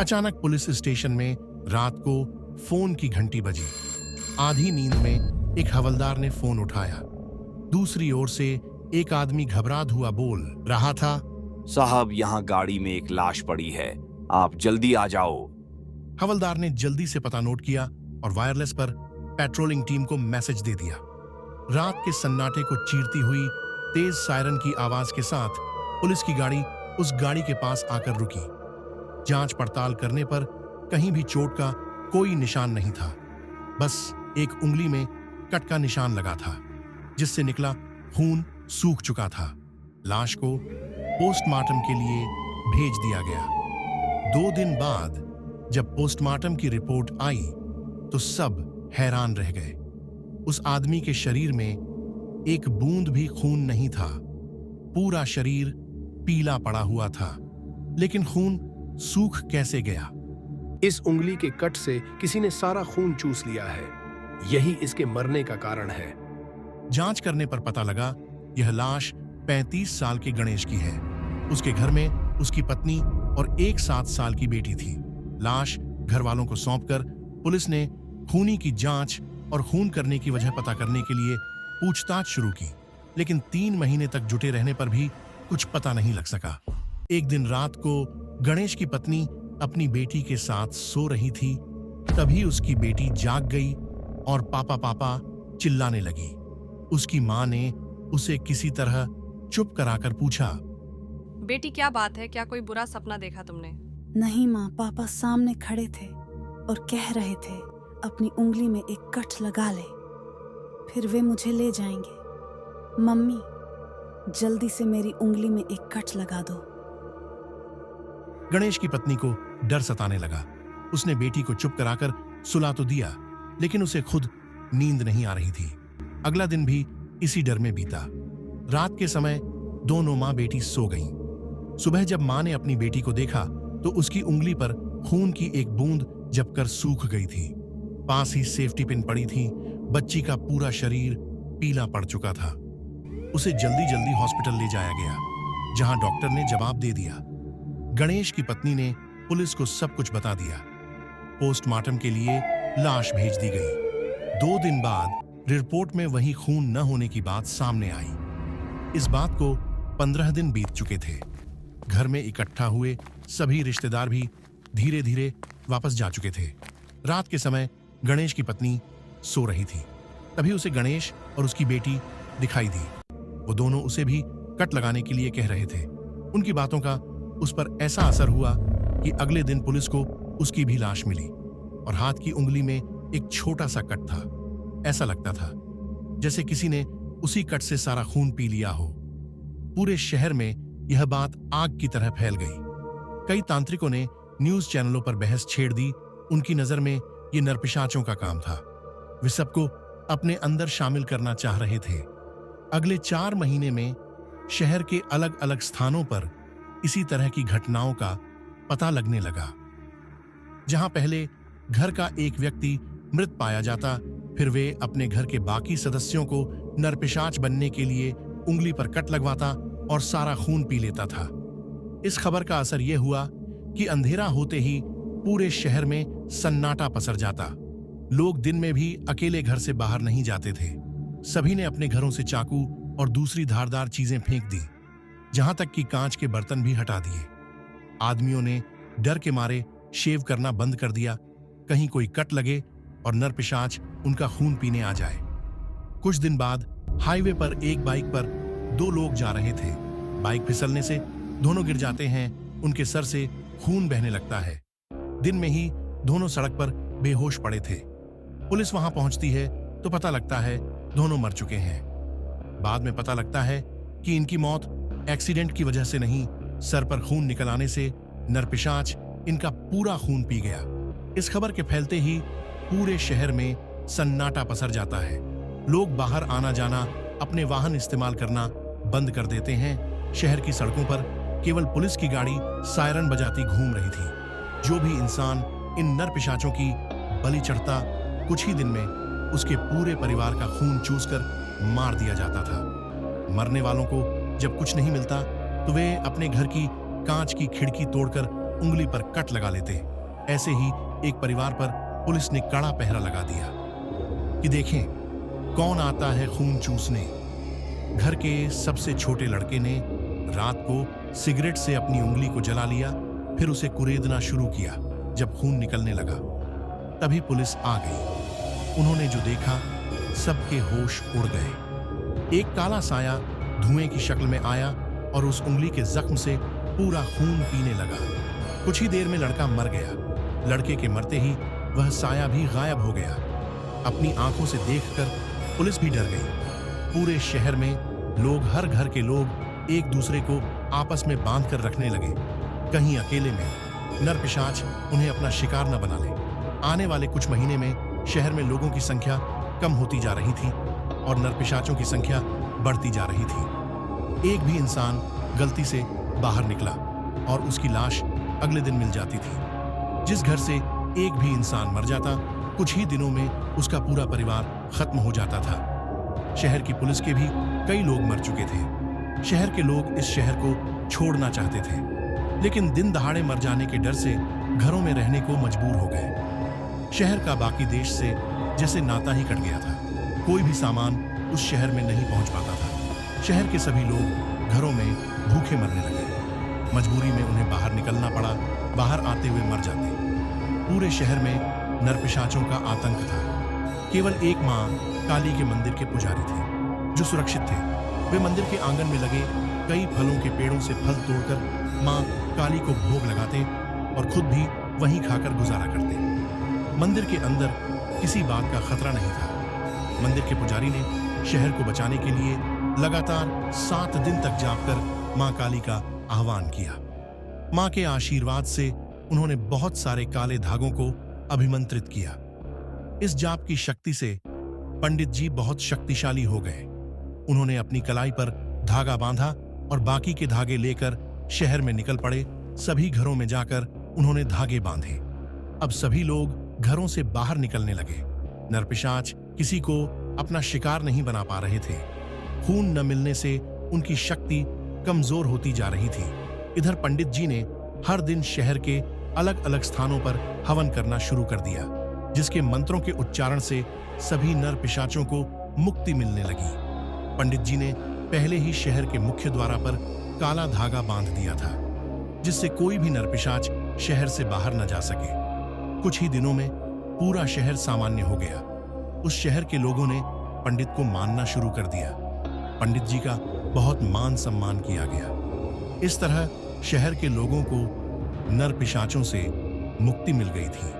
अचानक police station में रात को फोन की घंटी बजी। आधी नींद में एक हवलदार ने फोन उठाया। दूसरी ओर से एक आदमी घबराहट हुआ बोल रहा था, साहब यहाँ गाड़ी में एक लाश पड़ी है, आप जल्दी आ जाओ। हवलदार ने जल्दी से पता नोट किया और वायरलेस पर पेट्रोलिंग टीम को मैसेज दे दिया। रात के सन्नाटे को चीरती हुई तेज सायरन की आवाज के साथ पुलिस की गाड़ी उस गाड़ी के पास आकर रुकी। जांच पड़ताल करने पर कहीं भी चोट का कोई निशान नहीं था, बस एक उंगली में कट का निशान लगा था जिससे निकला खून सूख चुका था। लाश को पोस्टमार्टम के लिए भेज दिया गया। 2 दिन बाद जब पोस्टमार्टम की रिपोर्ट आई तो सब हैरान रह गए। उस आदमी के शरीर में एक बूंद भी खून नहीं था। पूरा शरीर पीला पड़ा हुआ था, लेकिन खून सूख कैसे गया? इस उंगली के कट से किसी ने सारा खून चूस लिया है। यही इसके मरने का कारण है। जांच करने पर पता लगा यह लाश 35 साल के गणेश की है। उसके घर में उसकी पत्नी और एक 7 साल की बेटी थी। लाश घर वालों को सौंपकर पुलिस ने खूनी की जांच और खून करने की वजह पता करने के लिए पूछताछ शुरू की, लेकिन 3 महीने तक जुटे रहने पर भी कुछ पता नहीं लग सका। एक दिन रात को गणेश की पत्नी अपनी बेटी के साथ सो रही थी, तभी उसकी बेटी जाग गई और पापा पापा चिल्लाने लगी। उसकी मां ने उसे किसी तरह चुप कराकर पूछा, बेटी क्या बात है, क्या कोई बुरा सपना देखा तुमने? नहीं माँ, पापा सामने खड़े थे और कह रहे थे अपनी उंगली में एक कट लगा ले, फिर वे मुझे ले जाएंगे। मम्मी जल्दी से मेरी उंगली में एक कट लगा दो। गणेश की पत्नी को डर सताने लगा। उसने बेटी को चुप कराकर सुला तो दिया, लेकिन उसे खुद नींद नहीं आ रही थी। अगला दिन भी इसी डर में बीता। रात के समय दोनों माँ बेटी सो गईं। सुबह जब माँ ने अपनी बेटी को देखा तो उसकी उंगली पर खून की एक बूंद जमकर सूख गई थी। पास ही सेफ्टी पिन पड़ी थी। बच्ची का पूरा शरीर पीला पड़ चुका था। उसे जल्दी जल्दी हॉस्पिटल ले जाया गया, जहां डॉक्टर ने जवाब दे दिया। गणेश की पत्नी ने पुलिस को सब कुछ बता दिया। पोस्टमार्टम के लिए लाश भेज दी गई। 2 दिन बाद रिपोर्ट में वही खून न होने की बात सामने आई। इस बात को 15 दिन बीत चुके थे। घर में इकट्ठा हुए सभी रिश्तेदार भी धीरे धीरे वापस जा चुके थे। रात के समय गणेश की पत्नी सो रही थी, तभी उसे गणेश और उसकी बेटी दिखाई दी। वो दोनों उसे भी कट लगाने के लिए कह रहे थे। उनकी बातों का उस पर ऐसा असर हुआ कि अगले दिन पुलिस को उसकी भी लाश मिली और हाथ की उंगली में एक छोटा सा कट था। ऐसा लगता था जैसे किसी ने उसी कट से सारा खून पी लिया हो। पूरे शहर में यह बात आग की तरह फैल गई। कई तांत्रिकों ने न्यूज चैनलों पर बहस छेड़ दी। उनकी नजर में ये नरपिशाचों का काम था। वे सबको अपने अंदर शामिल करना चाह रहे थे। अगले 4 महीने में शहर के अलग अलग स्थानों पर इसी तरह की घटनाओं का पता लगने लगा। जहां पहले घर का एक व्यक्ति मृत पाया जाता, फिर वे अपने घर के बाकी सदस्यों को नरपिशाच बनने के लिए उंगली पर कट लगवाता और सारा खून पी लेता था। इस खबर का असर यह हुआ कि अंधेरा होते ही पूरे शहर में सन्नाटा पसर जाता। लोग दिन में भी अकेले घर से बाहर नहीं जाते थे। सभी ने अपने घरों से चाकू और दूसरी धारदार चीजें फेंक दी, जहां तक कि कांच के बर्तन भी हटा दिए। आदमियों ने डर के मारे शेव करना बंद कर दिया, कहीं कोई कट लगे और नरपिशाच उनका खून पीने आ जाए। कुछ दिन बाद हाईवे पर एक बाइक पर 2 लोग जा रहे थे। बाइक फिसलने से दोनों गिर जाते हैं। उनके सर से खून बहने लगता है। दिन में ही दोनों सड़क पर बेहोश पड़े थे। पुलिस वहां पहुंचती है तो पता लगता है दोनों मर चुके हैं। बाद में पता लगता है कि इनकी मौत एक्सीडेंट की वजह से नहीं, सर पर खून निकल आने से नरपिशाच इनका पूरा खून पी गया। इस खबर के फैलते ही पूरे शहर में सन्नाटा पसर जाता है। लोग बाहर आना जाना, अपने वाहन इस्तेमाल करना बंद कर देते हैं। शहर की सड़कों पर केवल पुलिस की गाड़ी सायरन बजाती घूम रही थी। जो भी इंसान इन नरपिशाचों की बलि चढ़ता, कुछ ही दिन में उसके पूरे परिवार का खून चूसकर मार दिया जाता था। मरने वालों को जब कुछ नहीं मिलता तो वे अपने घर की कांच की खिड़की तोड़कर उंगली पर कट लगा लेते। ऐसे ही एक परिवार पर पुलिस ने कड़ा पहरा लगा दिया कि देखें कौन आता है खून चूसने। घर के सबसे छोटे लड़के ने रात को सिगरेट से अपनी उंगली को जला लिया, फिर उसे कुरेदना शुरू किया। जब खून निकलने लगा तभी पुलिस आ गई। उन्होंने जो देखा सबके होश उड़ गए। एक काला साया धुएं की शक्ल में आया और उस उंगली के जख्म से पूरा खून पीने लगा। कुछ ही देर में लड़का मर गया। लड़के के मरते ही वह साया भी गायब हो गया। अपनी आंखों से देखकर पुलिस भी डर गई। पूरे शहर में लोग, हर घर के लोग एक दूसरे को आपस में बांध कर रखने लगे, कहीं अकेले में नरपिशाच उन्हें अपना शिकार न बना ले। आने वाले कुछ महीने में शहर में लोगों की संख्या कम होती जा रही थी और नरपिशाचों की संख्या बढ़ती जा रही थी। एक भी इंसान गलती से बाहर निकला और उसकी लाश अगले दिन मिल जाती थी। जिस घर से एक भी इंसान मर जाता, कुछ ही दिनों में उसका पूरा परिवार खत्म हो जाता था। शहर की पुलिस के भी कई लोग मर चुके थे। शहर के लोग इस शहर को छोड़ना चाहते थे, लेकिन दिन दहाड़े मर जाने के डर से घरों में रहने को मजबूर हो गए। शहर का बाकी देश से जैसे नाता ही कट गया था। कोई भी सामान उस शहर में नहीं पहुंच पाता था। शहर के सभी लोग घरों में भूखे मरने लगे। मजबूरी में उन्हें बाहर निकलना पड़ा। बाहर आते हुए मर जाते। पूरे शहर में नरपिशाचों का आतंक था। केवल एक माँ काली के मंदिर के पुजारी थे जो सुरक्षित थे। वे मंदिर के आंगन में लगे कई फलों के पेड़ों से फल तोड़कर माँ काली को भोग लगाते और खुद भी वहीं खाकर गुजारा करते। मंदिर के अंदर किसी बात का खतरा नहीं था। मंदिर के पुजारी ने शहर को बचाने के लिए लगातार 7 दिन तक जाप कर माँ काली का आह्वान किया। माँ के आशीर्वाद से उन्होंने बहुत सारे काले धागों को अभिमंत्रित किया। इस जाप की शक्ति से पंडित जी बहुत शक्तिशाली हो गए। उन्होंने अपनी कलाई पर धागा बांधा और बाकी के धागे लेकर शहर में निकल पड़े। सभी घरों में जाकर उन्होंने धागे बांधे। अब सभी लोग घरों से बाहर निकलने लगे। नरपिशाच किसी को अपना शिकार नहीं बना पा रहे थे। खून न मिलने से उनकी शक्ति कमजोर होती जा रही थी। इधर पंडित जी ने हर दिन शहर के अलग अलग स्थानों पर हवन करना शुरू कर दिया, जिसके मंत्रों के उच्चारण से सभी नरपिशाचों को मुक्ति मिलने लगी। पंडित जी ने पहले ही शहर के मुख्य द्वार पर काला धागा बांध दिया था, जिससे कोई भी नरपिशाच शहर से बाहर न जा सके। कुछ ही दिनों में पूरा शहर सामान्य हो गया। उस शहर के लोगों ने पंडित को मानना शुरू कर दिया। पंडित जी का बहुत मान सम्मान किया गया। इस तरह शहर के लोगों को नरपिशाचों से मुक्ति मिल गई थी।